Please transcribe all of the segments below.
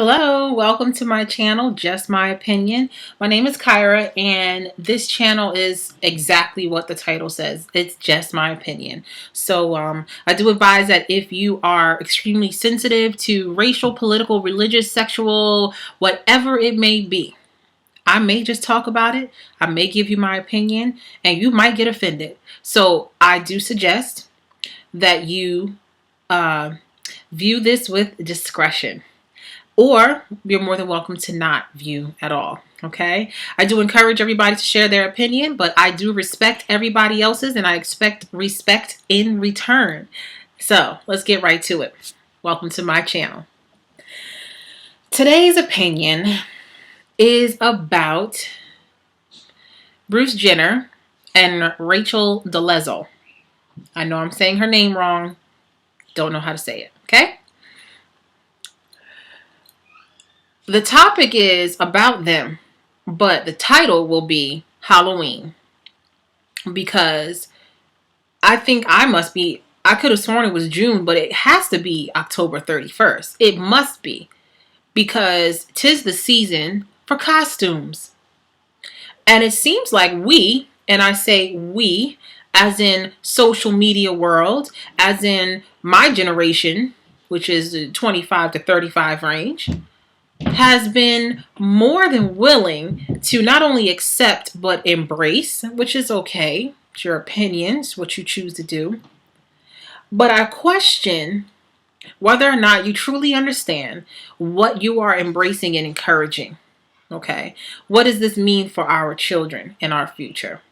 Hello, welcome to my channel, Just My Opinion. My name is Kyra, and this channel is exactly what the title says. It's just my opinion. So I do advise that if you are extremely sensitive to racial, political, religious, sexual, whatever it may be, I may just talk about it. I may give you my opinion, and you might get offended. So I do suggest that you view this with discretion. Or you're more than welcome to not view at all. Okay. I do encourage everybody to share their opinion, but I do respect everybody else's and I expect respect in return. So let's get right to it. Welcome to my channel. Today's opinion is about Bruce Jenner and Rachel Dolezal. I know I'm saying her name wrong. Don't know how to say it. Okay. The topic is about them, but the title will be Halloween. Because I think I could have sworn it was June, but it has to be October 31st. It must be. Because 'tis the season for costumes. And it seems like and I say we, as in social media world, as in my generation, which is the 25 to 35 range, has been more than willing to not only accept but embrace, which is okay. It's your opinions, what you choose to do. But I question whether or not you truly understand what you are embracing and encouraging. Okay. What does this mean for our children and our future?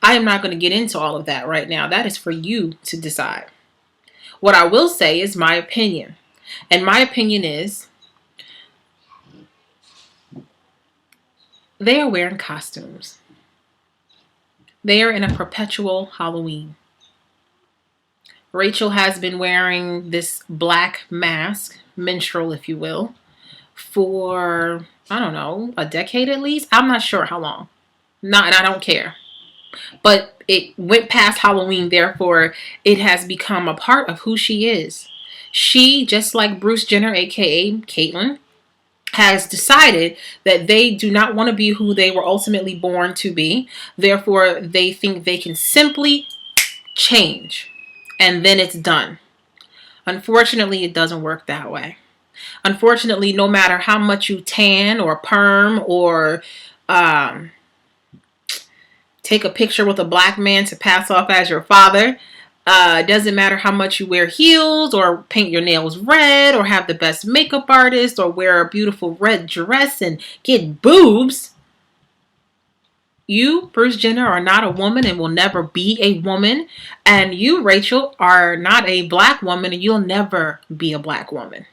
I am not going to get into all of that right now. That is for you to decide. What I will say is my opinion. And my opinion is they are wearing costumes. They are in a perpetual Halloween. Rachel has been wearing this black mask, minstrel if you will, for, I don't know, a decade at least. I'm not sure how long. And I don't care. But it went past Halloween, therefore it has become a part of who she is. She, just like Bruce Jenner, aka Caitlyn, has decided that they do not want to be who they were ultimately born to be. Therefore, they think they can simply change and then it's done. Unfortunately, it doesn't work that way. Unfortunately, no matter how much you tan or perm or take a picture with a black man to pass off as your father, it doesn't matter how much you wear heels or paint your nails red or have the best makeup artist or wear a beautiful red dress and get boobs. You, Bruce Jenner, are not a woman and will never be a woman. And you, Rachel, are not a black woman and you'll never be a black woman.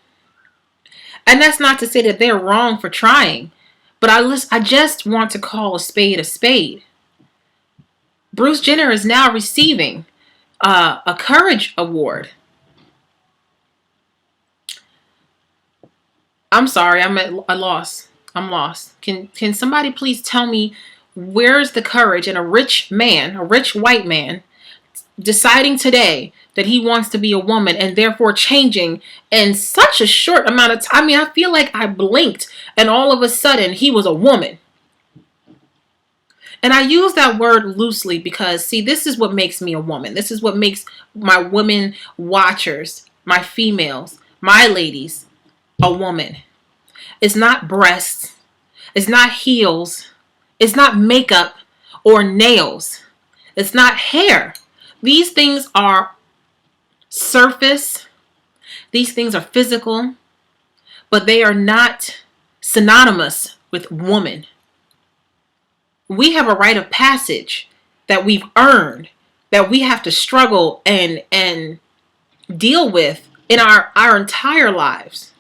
And that's not to say that they're wrong for trying. But I just want to call a spade a spade. Bruce Jenner is now receiving a Courage Award. I'm sorry, I'm at a loss. I'm lost. Can somebody please tell me where's the courage in a rich man, a rich white man, deciding today that he wants to be a woman and therefore changing in such a short amount of time? I mean, I feel like I blinked and all of a sudden he was a woman. And I use that word loosely because, see, this is what makes me a woman. This is what makes my women watchers, my females, my ladies, a woman. It's not breasts. It's not heels. It's not makeup or nails. It's not hair. These things are surface. These things are physical. But they are not synonymous with woman. We have a rite of passage that we've earned, that we have to struggle and deal with in our entire lives,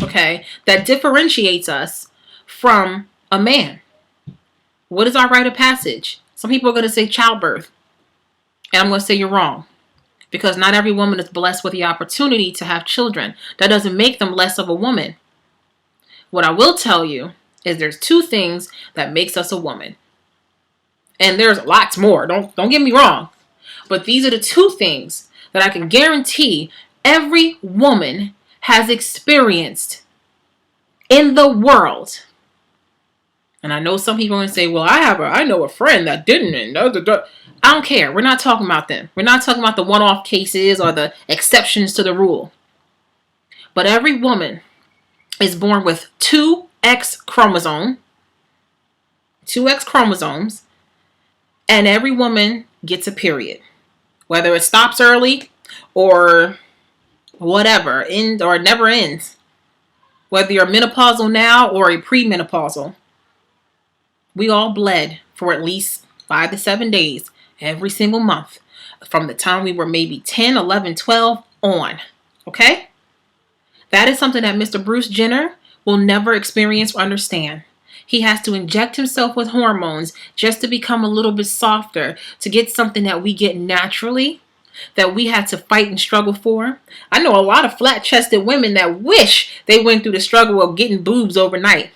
okay, that differentiates us from a man. What is our rite of passage? Some people are going to say childbirth, and I'm going to say you're wrong, because not every woman is blessed with the opportunity to have children. That doesn't make them less of a woman. What I will tell you is there's two things that makes us a woman. And there's lots more. Don't get me wrong. But these are the two things that I can guarantee every woman has experienced in the world. And I know some people are going to say, well, I know a friend that didn't. And I don't care. We're not talking about them. We're not talking about the one-off cases or the exceptions to the rule. But every woman is born with two X chromosomes, and every woman gets a period. Whether it stops early or whatever, or never ends. Whether you're menopausal now or a premenopausal. We all bled for at least 5 to 7 days every single month from the time we were maybe 10, 11, 12 on. Okay? That is something that Mr. Bruce Jenner will never experience or understand. He has to inject himself with hormones just to become a little bit softer, to get something that we get naturally, that we had to fight and struggle for. I know a lot of flat-chested women that wish they went through the struggle of getting boobs overnight.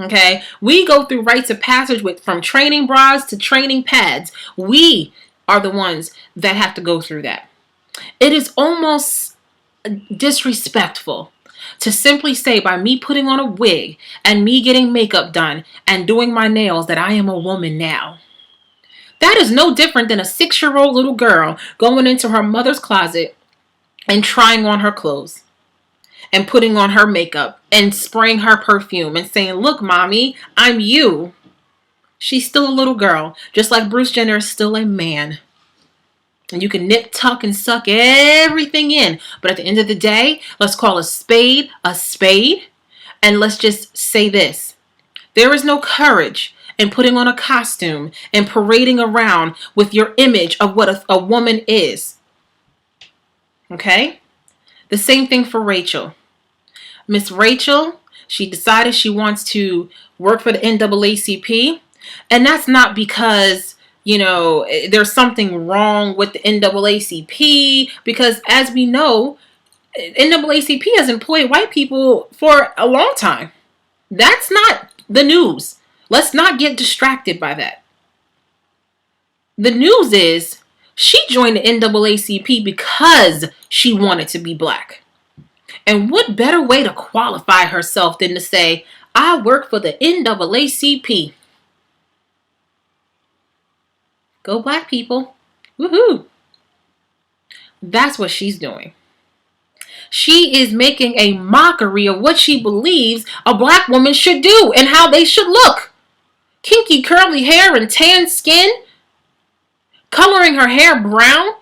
Okay, we go through rites of passage from training bras to training pads. We are the ones that have to go through that. It is almost disrespectful to simply say by me putting on a wig and me getting makeup done and doing my nails that I am a woman now. That is no different than a 6-year-old little girl going into her mother's closet and trying on her clothes and putting on her makeup and spraying her perfume and saying, look, mommy, I'm you. She's still a little girl, just like Bruce Jenner is still a man. And you can nip, tuck, and suck everything in. But at the end of the day, let's call a spade, and let's just say this. There is no courage in putting on a costume and parading around with your image of what a woman is. Okay? The same thing for Rachel. Miss Rachel, she decided she wants to work for the NAACP. And that's not because, there's something wrong with the NAACP. Because as we know, NAACP has employed white people for a long time. That's not the news. Let's not get distracted by that. The news is she joined the NAACP because she wanted to be black. And what better way to qualify herself than to say, I work for the NAACP. Go black people. Woohoo. That's what she's doing. She is making a mockery of what she believes a black woman should do and how they should look. Kinky curly hair and tan skin. Coloring her hair brown.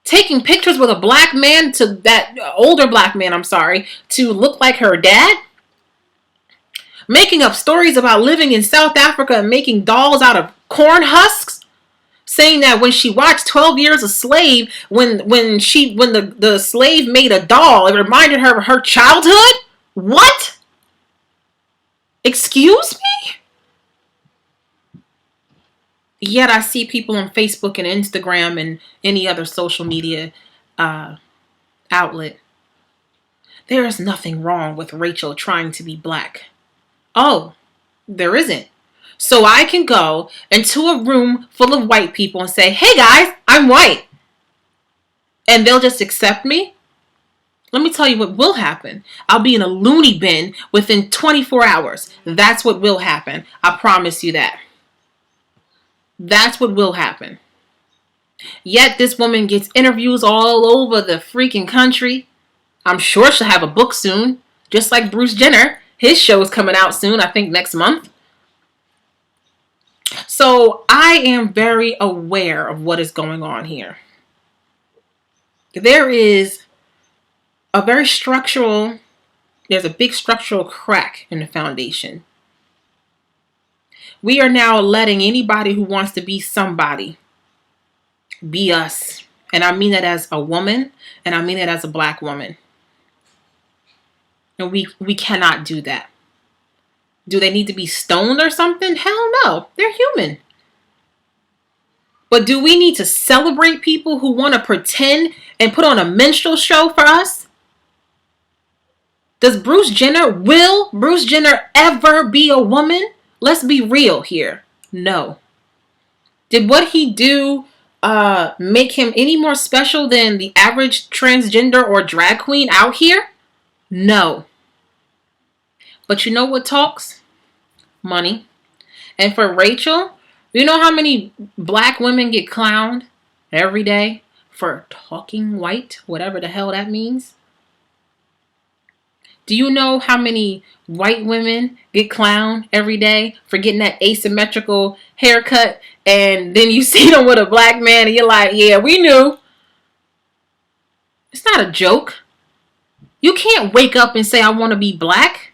Taking pictures with a black man older black man, to look like her dad. Making up stories about living in South Africa and making dolls out of corn husks. Saying that when she watched 12 Years a Slave, when the slave made a doll, it reminded her of her childhood? What? Excuse me? Yet I see people on Facebook and Instagram and any other social media outlet. There is nothing wrong with Rachel trying to be black. Oh, there isn't. So I can go into a room full of white people and say, hey guys, I'm white. And they'll just accept me? Let me tell you what will happen. I'll be in a loony bin within 24 hours. That's what will happen. I promise you that. That's what will happen. Yet this woman gets interviews all over the freaking country. I'm sure she'll have a book soon. Just like Bruce Jenner. His show is coming out soon, I think next month. So I am very aware of what is going on here. There's a big structural crack in the foundation. We are now letting anybody who wants to be somebody be us. And I mean that as a woman, and I mean it as a black woman. And we cannot do that. Do they need to be stoned or something? Hell no. They're human. But do we need to celebrate people who want to pretend and put on a minstrel show for us? Will Bruce Jenner ever be a woman? Let's be real here. No. Did what he do make him any more special than the average transgender or drag queen out here? No. But you know what talks? Money. And for Rachel, you know how many black women get clowned every day for talking white, whatever the hell that means? Do you know how many white women get clowned every day for getting that asymmetrical haircut, and then you see them with a black man and you're like, yeah, we knew. It's not a joke. You can't wake up and say, I want to be black,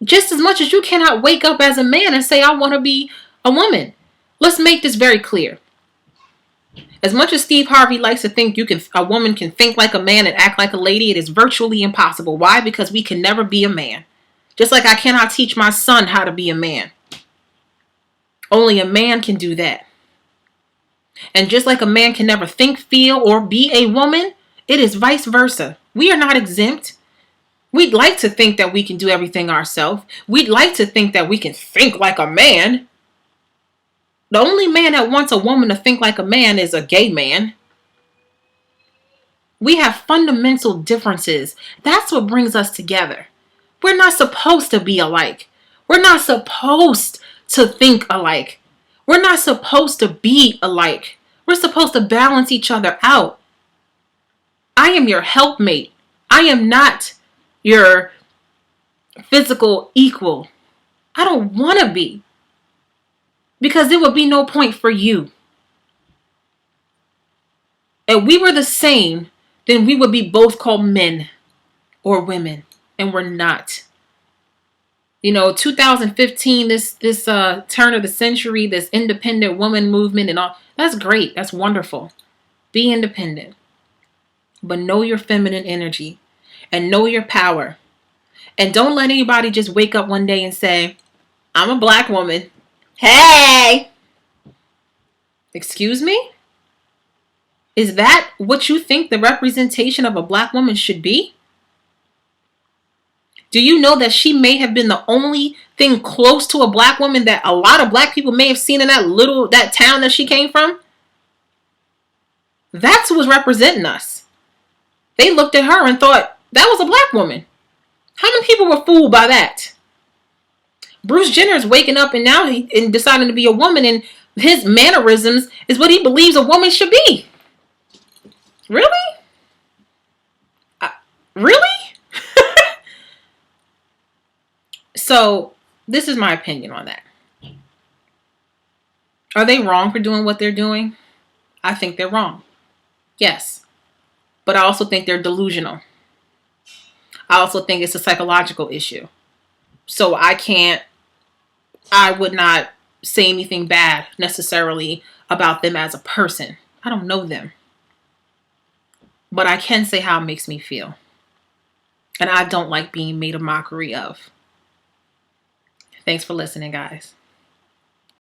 just as much as you cannot wake up as a man and say, I want to be a woman. Let's make this very clear. As much as Steve Harvey likes to think a woman can think like a man and act like a lady, it is virtually impossible. Why? Because we can never be a man. Just like I cannot teach my son how to be a man. Only a man can do that. And just like a man can never think, feel, or be a woman, it is vice versa. We are not exempt. We'd like to think that we can do everything ourselves. We'd like to think that we can think like a man. The only man that wants a woman to think like a man is a gay man. We have fundamental differences. That's what brings us together. We're not supposed to be alike. We're not supposed to think alike. We're not supposed to be alike. We're supposed to balance each other out. I am your helpmate. I am not your physical equal. I don't want to be. Because there would be no point for you. If we were the same, then we would be both called men or women. And we're not. 2015, this turn of the century, this independent woman movement and all, that's great. That's wonderful. Be independent. But know your feminine energy and know your power. And don't let anybody just wake up one day and say, I'm a black woman. Hey! Excuse me? Is that what you think the representation of a black woman should be? Do you know that she may have been the only thing close to a black woman that a lot of black people may have seen in that town that she came from? That's who was representing us. They looked at her and thought, that was a black woman. How many people were fooled by that? Bruce Jenner is waking up and now and deciding to be a woman, and his mannerisms is what he believes a woman should be. Really? Really? So, this is my opinion on that. Are they wrong for doing what they're doing? I think they're wrong. Yes. But I also think they're delusional. I also think it's a psychological issue. So I would not say anything bad necessarily about them as a person. I don't know them. But I can say how it makes me feel. And I don't like being made a mockery of. Thanks for listening, guys.